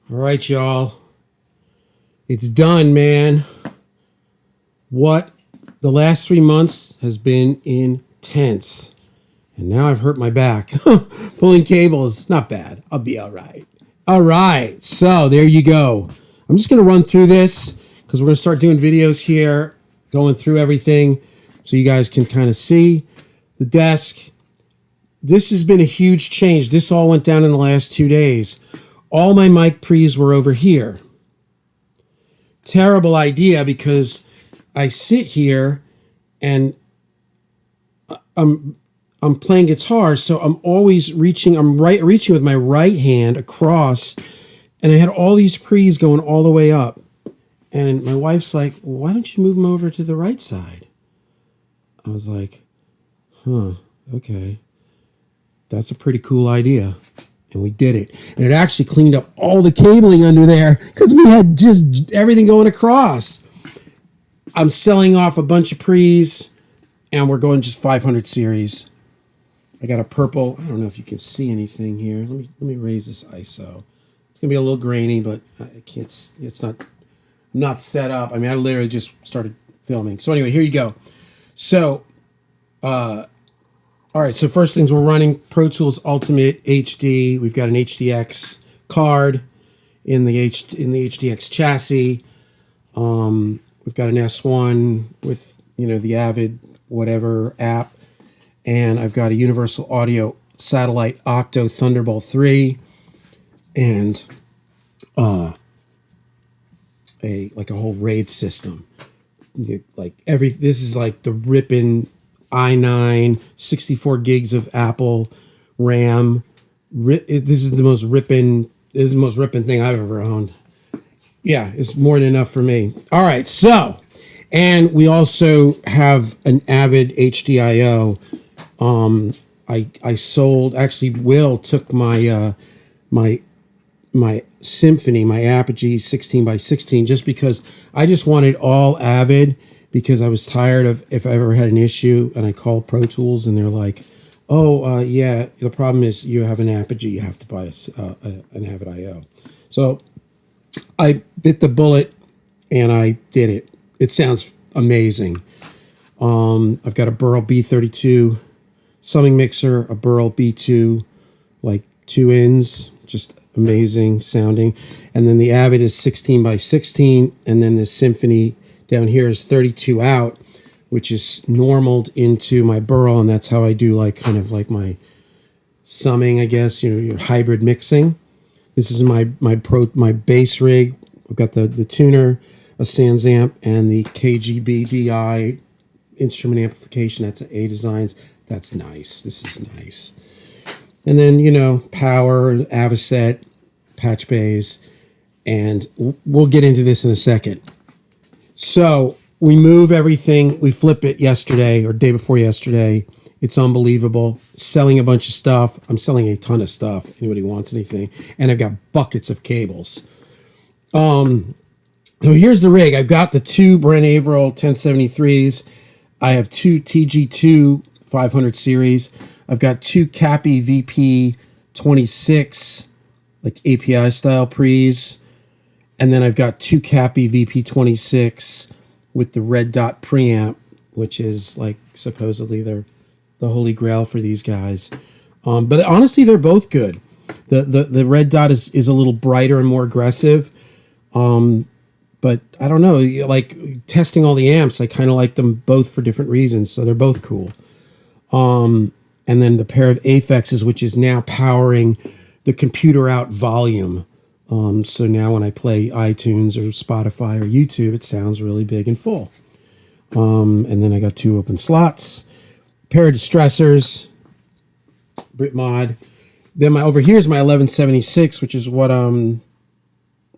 All right, y'all. It's done, man. What? The last 3 months has been intense. And now I've hurt my back. Pulling cables, not bad. I'll be all right. All right. So there you go. I'm just going to run through this because we're going to start doing videos here, going through everything so you guys can kind of see the desk. This has been a huge change. This all went down in the last 2 days. All my mic pre's were over here. Terrible idea because I sit here and I'm playing guitar, so I'm always reaching. I'm reaching with my right hand across, and I had all these pre's going all the way up. And my wife's like, well, "Why don't you move them over to the right side?" I was like, "Huh, okay, that's a pretty cool idea." And we did it. And it actually cleaned up all the cabling under there because we had just everything going across. I'm selling off a bunch of pre's, and we're going just 500 series. I got a purple. I don't know if you can see anything here. Let me raise this ISO. It's gonna be a little grainy, but I can't. It's not set up. I mean, I literally just started filming. So anyway, here you go. So, all right, so first things, we're running Pro Tools Ultimate HD. We've got an HDX card in the HDX chassis. We've got an S1 with, the Avid whatever app. And I've got a Universal Audio Satellite Octo Thunderbolt 3. And a whole RAID system. This is like the ripping i9, 64 gigs of Apple RAM. This is the most ripping thing I've ever owned. Yeah, it's more than enough for me. All right, so, and we also have an Avid HDIO. I sold, actually Will took my my Symphony, my Apogee 16x16, just because I just wanted all Avid, because I was tired of, if I ever had an issue and I called Pro Tools and they're like, yeah, the problem is you have an Apogee, you have to buy an Avid IO. So I bit the bullet and I did it. It sounds amazing. I've got a Burl B32 summing mixer, a Burl B2, like 2 ends, just amazing sounding. And then the Avid is 16x16, and then the Symphony down here is 32 out, which is normaled into my Burl, and that's how I do kind of my summing, I guess, your hybrid mixing. This is my bass rig. I've got the tuner, a Sans amp, and the KGB DI instrument amplification. That's A Designs. That's nice. This is nice. And then, power, Avocet, patch bays, and we'll get into this in a second. So we move everything. We flip it yesterday or day before yesterday. It's unbelievable. Selling a bunch of stuff. I'm selling a ton of stuff. Anybody wants anything. And I've got buckets of cables. So here's the rig. I've got the 2 Brent Averill 1073s. I have 2 TG2 500 series. I've got 2 Cappy VP 26, API style pre's. And then I've got 2 Cappy VP26 with the red dot preamp, which is supposedly they're the holy grail for these guys. But honestly, they're both good. The red dot is a little brighter and more aggressive. But I don't know, testing all the amps, I kind of like them both for different reasons. So they're both cool. And then the pair of Aphexes, which is now powering the computer out volume. So now when I play iTunes or Spotify or YouTube, it sounds really big and full. And then I got 2 open slots, pair of distressors, Brit Mod. Then over here is my 1176, which is what I'm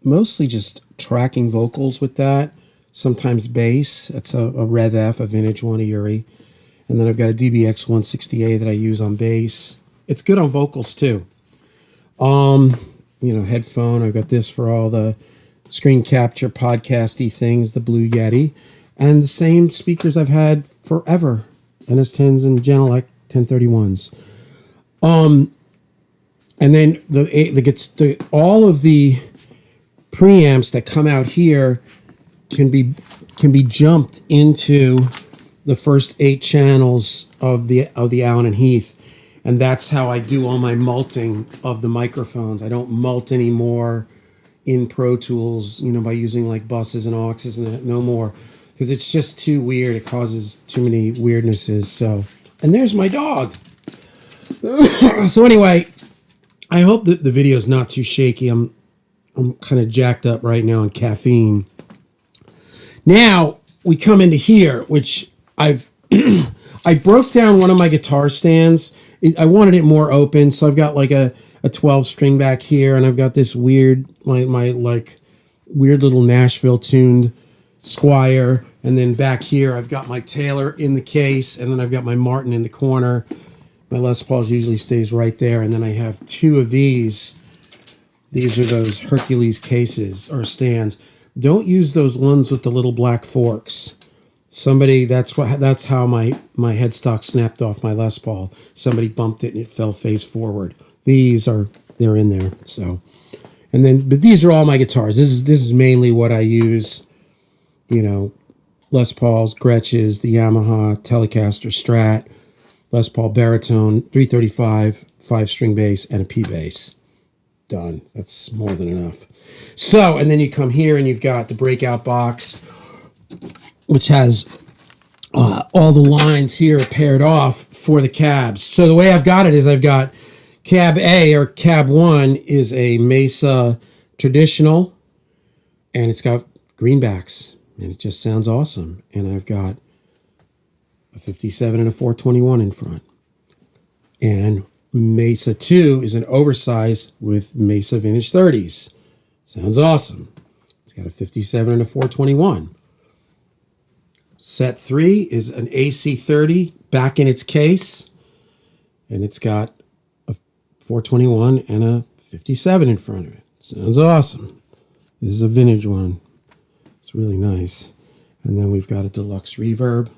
mostly just tracking vocals with that. Sometimes bass. That's a Rev F, a vintage one, a Uri. And then I've got a DBX 160A that I use on bass. It's good on vocals too. Headphone. I've got this for all the screen capture podcasty things, the Blue Yeti. And the same speakers I've had forever. NS10s and Genelec 1031s. And then all of the preamps that come out here can be jumped into the first 8 channels of the Allen and Heath, and that's how I do all my multing of the microphones. I don't mult anymore in Pro Tools, by using like buses and auxes and that, no more, because it's just too weird. It causes too many weirdnesses. So, and there's my dog. So anyway, I hope that the video is not too shaky. I'm kind of jacked up right now on caffeine. Now we come into here, which I broke down one of my guitar stands. I wanted it more open, so I've got like a 12 string back here, and I've got this weird, my like weird little Nashville tuned Squire, and then back here I've got my Taylor in the case, and then I've got my Martin in the corner. My Les Pauls usually stays right there, and then I have 2 of these. These are those Hercules cases or stands. Don't use those ones with the little black forks. That's how my headstock snapped off my Les Paul. Somebody bumped it and it fell face forward. They're in there. So, but these are all my guitars. This is mainly what I use. Les Pauls, Gretsch's, the Yamaha Telecaster Strat, Les Paul Baritone, 335, 5-string bass, and a P bass. Done. That's more than enough. So, and then you come here and you've got the breakout box, which has all the lines here paired off for the cabs. So the way I've got it is I've got cab A, or cab 1 is a Mesa traditional, and it's got greenbacks, and it just sounds awesome. And I've got a 57 and a 421 in front. And Mesa 2 is an oversized with Mesa Vintage 30s. Sounds awesome. It's got a 57 and a 421. Set 3 is an AC30 back in its case, and it's got a 421 and a 57 in front of it. Sounds awesome. This is a vintage one. It's really nice. And then we've got a Deluxe Reverb,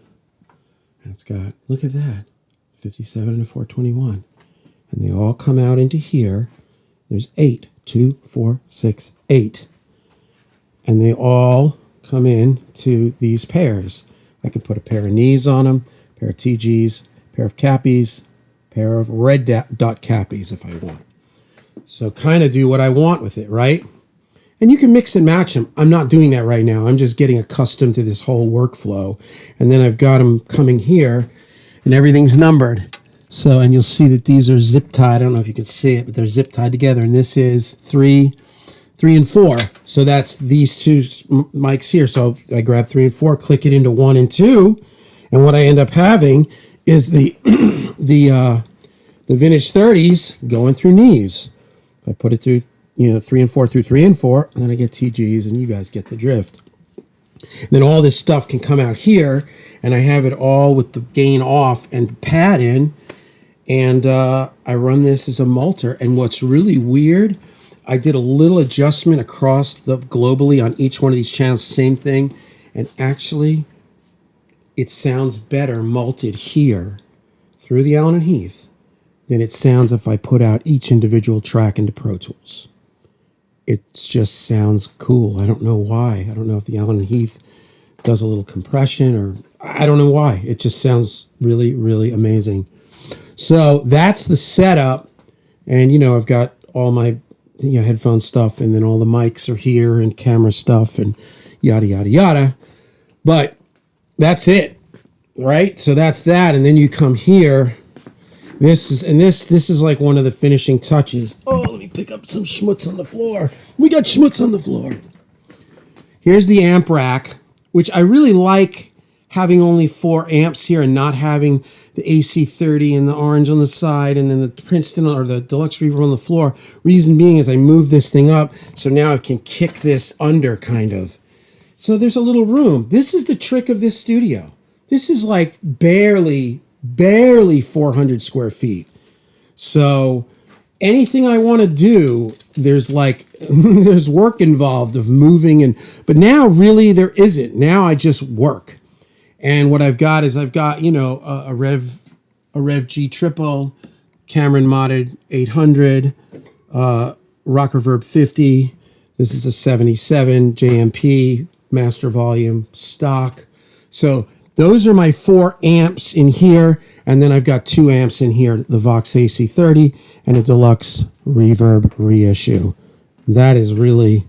and it's got, look at that, 57 and a 421. And they all come out into here. There's 8, 2, 4, 6, 8. And they all come in to these pairs. I could put a pair of knees on them, a pair of TGs, a pair of cappies, a pair of red dot cappies if I want. So kind of do what I want with it, right? And you can mix and match them. I'm not doing that right now. I'm just getting accustomed to this whole workflow. And then I've got them coming here, and everything's numbered. So, and you'll see that these are zip tied. I don't know if you can see it, but they're zip tied together. And this is 3, 3, and 4. So that's these 2 mics here. So I grab 3 and 4, click it into 1 and 2, and what I end up having is the the vintage 30s going through knees. I put it through 3 and 4 through 3 and 4, and then I get TGs, and you guys get the drift. And then all this stuff can come out here, and I have it all with the gain off and pad in, and I run this as a multer. And what's really weird, I did a little adjustment across globally on each one of these channels, same thing, and actually it sounds better multed here through the Allen and Heath than it sounds if I put out each individual track into Pro Tools. It just sounds cool. I don't know why. I don't know if the Allen and Heath does a little compression, or I don't know why. It just sounds really, really amazing. So that's the setup. And, I've got all my headphone stuff, and then all the mics are here, and camera stuff, and yada, yada, yada. But that's it, right? So that's that. And then you come here. This is like one of the finishing touches. Oh, let me pick up some schmutz on the floor. We got schmutz on the floor. Here's the amp rack, which I really like, having only 4 amps here and not having the AC30 and the orange on the side and then the Princeton or the Deluxe Reverb on the floor. Reason being is I move this thing up, so now I can kick this under, kind of. So there's a little room. This is the trick of this studio. This is like barely 400 square feet. So anything I want to do, there's there's work involved of moving, but now really there isn't. Now I just work. And what I've got is a Rev G triple, Cameron modded 800, Rock Reverb 50, This is a 77 JMP master volume stock. So those are my 4 amps in here, and then I've got 2 amps in here, the Vox AC30 and a Deluxe Reverb reissue. That is really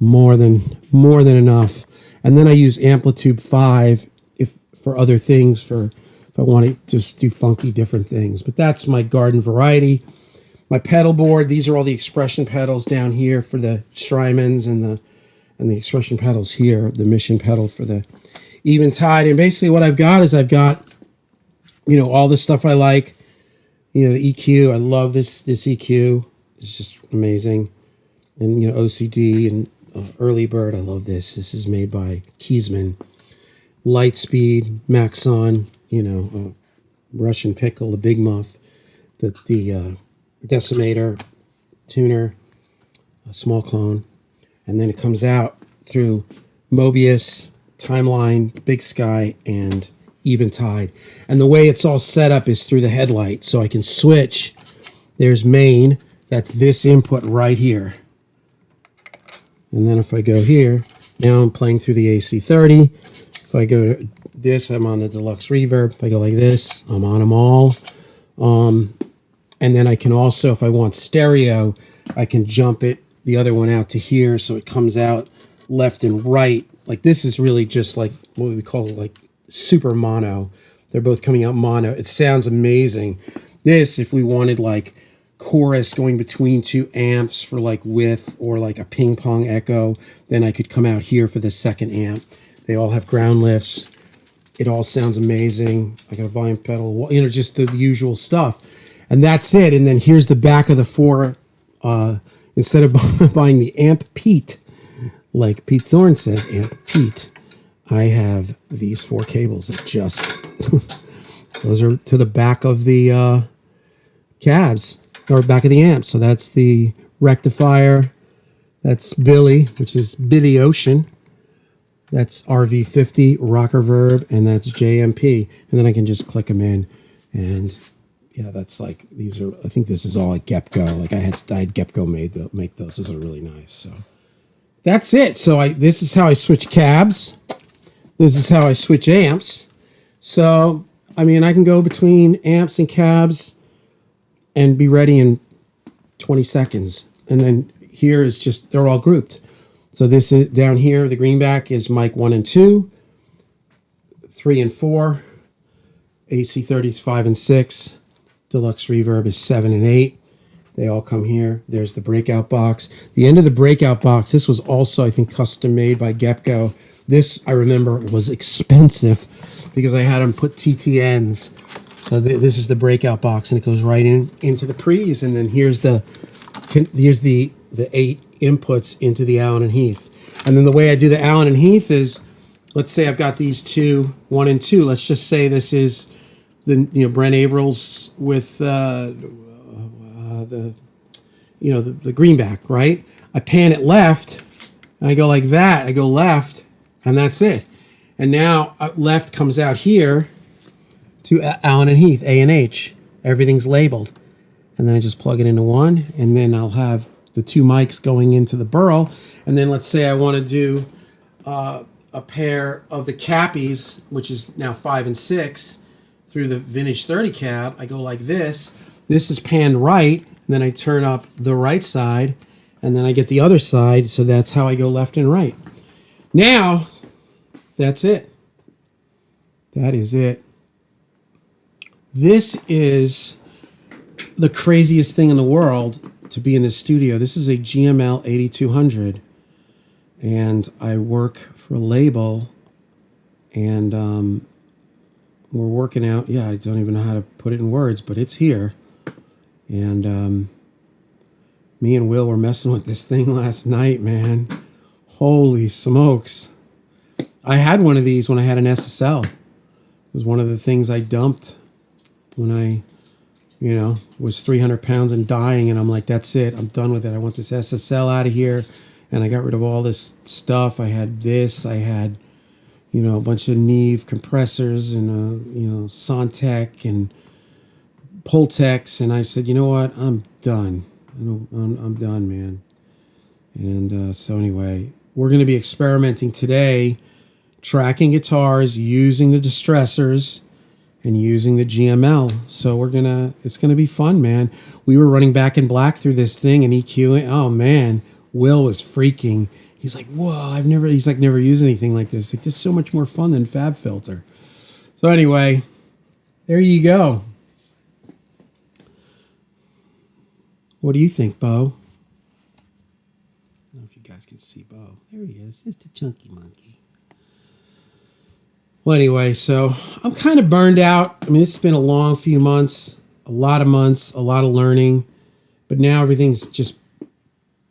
more than enough. And then I use Amplitude 5 for other things, if I want to just do funky different things. But that's my garden variety. My pedal board, these are all the expression pedals down here for the Strymons, and the expression pedals here, the Mission pedal for the Eventide. And basically what I've got is all the stuff I like. The EQ, I love this EQ. It's just amazing. And OCD and Early Bird, I love this. This is made by Keysman. Lightspeed, Maxon, Russian Pickle, the Big Muff, the Decimator, Tuner, a small clone. And then it comes out through Mobius, Timeline, Big Sky, and Eventide. And the way it's all set up is through the headlight. So I can switch. There's main. That's this input right here. And then if I go here, now I'm playing through the AC30. If I go to this, I'm on the Deluxe Reverb. If I go like this, I'm on them all. And then I can also, if I want stereo, I can jump the other one out to here, so it comes out left and right. Like this is really just like what we call like super mono. They're both coming out mono. It sounds amazing. This, if we wanted like chorus going between 2 amps for like width or like a ping pong echo, then I could come out here for the second amp. They all have ground lifts. It all sounds amazing. I got a volume pedal, just the usual stuff. And that's it. And then here's the back of the 4. Instead of buying the Amp Pete, like Pete Thorne says, Amp Pete, I have these 4 cables that just, those are to the back of the cabs, or back of the amps. So that's the rectifier. That's Billy, which is Billy Ocean. That's RV50, Rocker Verb, and that's JMP. And then I can just click them in. And yeah, that's like, these are, I think this is all at Gepco. Like I had Gepco make those. Those are really nice. So that's it. So this is how I switch cabs. This is how I switch amps. So, I mean, I can go between amps and cabs and be ready in 20 seconds. And then here is just, they're all grouped. So this is down here, the greenback is mic 1 and 2, 3 and 4, AC30 is 5 and 6, Deluxe Reverb is 7 and 8. They all come here. There's the breakout box. The end of the breakout box, this was also, I think, custom made by Gepco. This, I remember, was expensive because I had them put TTNs. So this is the breakout box, and it goes right into the pre's, and then here's the 8 inputs into the Allen and Heath. And then the way I do the Allen and Heath is, let's say I've got these 2, 1 and 2. Let's just say this is the Brent Avrils with the greenback, right? I pan it left, and I go like that. I go left, and that's it. And now left comes out here to Allen and Heath, A and H. Everything's labeled. And then I just plug it into one, and then I'll have the 2 mics going into the burl. And then let's say I want to do a pair of the cappies, which is now 5 and 6, through the vintage 30 cab. I go like this. This is panned right, and then I turn up the right side, and then I get the other side, so that's how I go left and right. Now, that's it. That is it. This is the craziest thing in the world to be in this studio. This is a GML 8200, and I work for a label, and we're working out, I don't even know how to put it in words, but it's here. And me and Will were messing with this thing last night, man. Holy smokes. I had one of these when I had an SSL. It was one of the things I dumped when I was 300 pounds and dying, and I'm like, that's it, I'm done with it. I want this SSL out of here. And I got rid of all this stuff. I had this, I had, a bunch of Neve compressors and, Sontec and Pultex. And I said, you know what, I'm done. I'm done, man. And so anyway, we're going to be experimenting today, tracking guitars using the distressors and using the GML. So it's gonna be fun, man. We were running Back in Black through this thing and EQing. Oh man, Will was freaking. He's like, whoa, never used anything like this. Like, this is so much more fun than FabFilter. So anyway, there you go. What do you think, Bo? I don't know if you guys can see Bo. There he is. It's the chunky monkey. Well, anyway, so I'm kind of burned out. I mean, it's been a long few months, a lot of learning, but now everything's just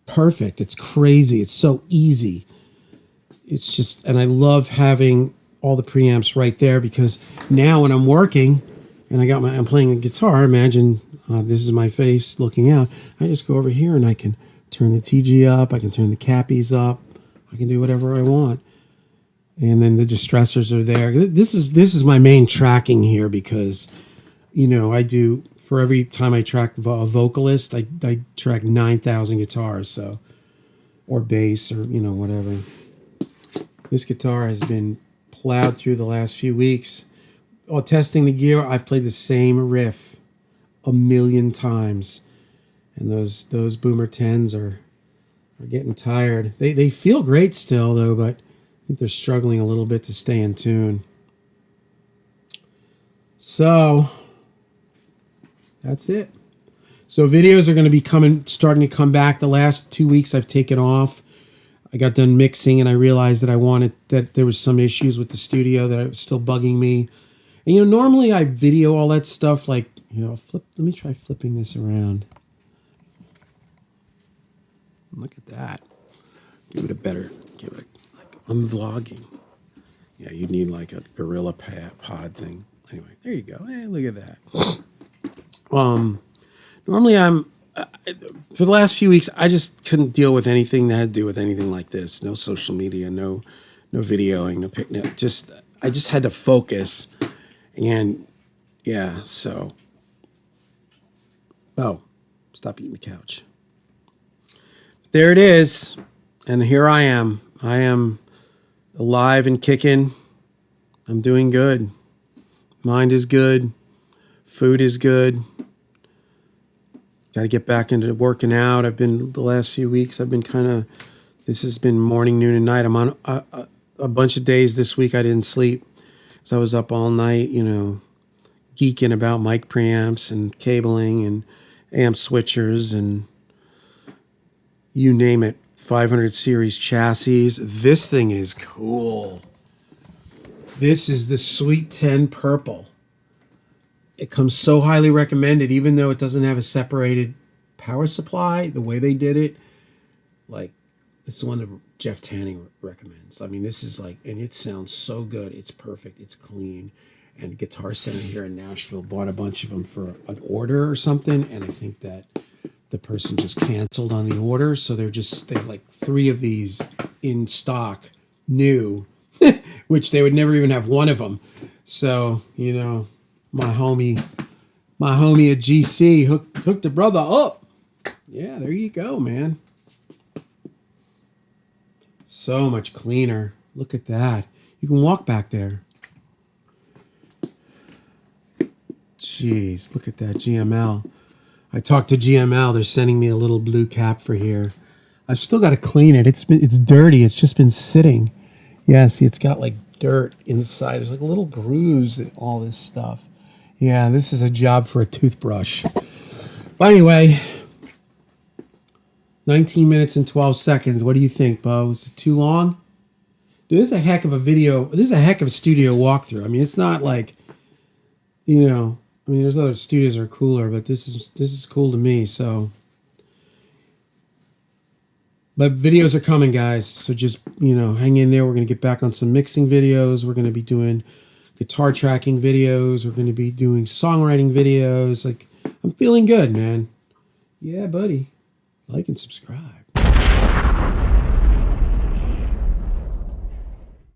perfect. It's crazy. It's so easy. It's just, and I love having all the preamps right there, because now when I'm working and I'm playing a guitar, imagine this is my face looking out. I just go over here and I can turn the TG up. I can turn the cappies up. I can do whatever I want. And then the distressors are there. This is my main tracking here, because, I do, for every time I track a vocalist, I track 9,000 guitars, so, or bass, or, whatever. This guitar has been plowed through the last few weeks. While testing the gear, I've played the same riff 1,000,000 times. And those Boomer 10s are getting tired. They feel great still, though, but I think they're struggling a little bit to stay in tune. So that's it. So videos are going to be starting to come back. The last 2 weeks I've taken off. I got done mixing and I realized that there was some issues with the studio that was still bugging me. And normally I video all that stuff, like, let me try flipping this around. Look at that. I'm vlogging. Yeah, you'd need like a gorilla pod thing. Anyway, there you go. Hey, look at that. Normally for the last few weeks, I just couldn't deal with anything that had to do with anything like this. No social media, no videoing, no picnic. I just had to focus. And yeah, so. Oh, stop eating the couch. There it is. And here I am. I am alive and kicking. I'm doing good. Mind is good. Food is good. Got to get back into working out. The last few weeks, this has been morning, noon, and night. I'm on a bunch of days this week I didn't sleep. So I was up all night, geeking about mic preamps and cabling and amp switchers and you name it. 500 series chassis. This thing is cool. This is the Sweet 10 Purple. It comes so highly recommended, even though it doesn't have a separated power supply. The way they did it, like, it's the one that Jeff Tanning recommends. I mean, this is like, and it sounds so good. It's perfect. It's clean. And Guitar Center here in Nashville bought a bunch of them for an order or something, and I think that the person just canceled on the order, so they have like 3 of these in stock, new, which they would never even have one of them. So, my homie at GC hooked the brother up. Yeah, there you go, man. So much cleaner. Look at that. You can walk back there. Jeez, look at that GML. I talked to GML. They're sending me a little blue cap for here. I've still got to clean it. It's dirty. It's just been sitting. Yeah, see, it's got like dirt inside. There's like little grooves and all this stuff. Yeah, this is a job for a toothbrush. But anyway, 19 minutes and 12 seconds. What do you think, Bo? Is it too long? Dude, this is a heck of a video. This is a heck of a studio walkthrough. I mean, it's not like, there's other studios that are cooler, but this is cool to me. So, but videos are coming, guys. So just hang in there. We're gonna get back on some mixing videos. We're gonna be doing guitar tracking videos. We're gonna be doing songwriting videos. Like, I'm feeling good, man. Yeah, buddy. Like and subscribe.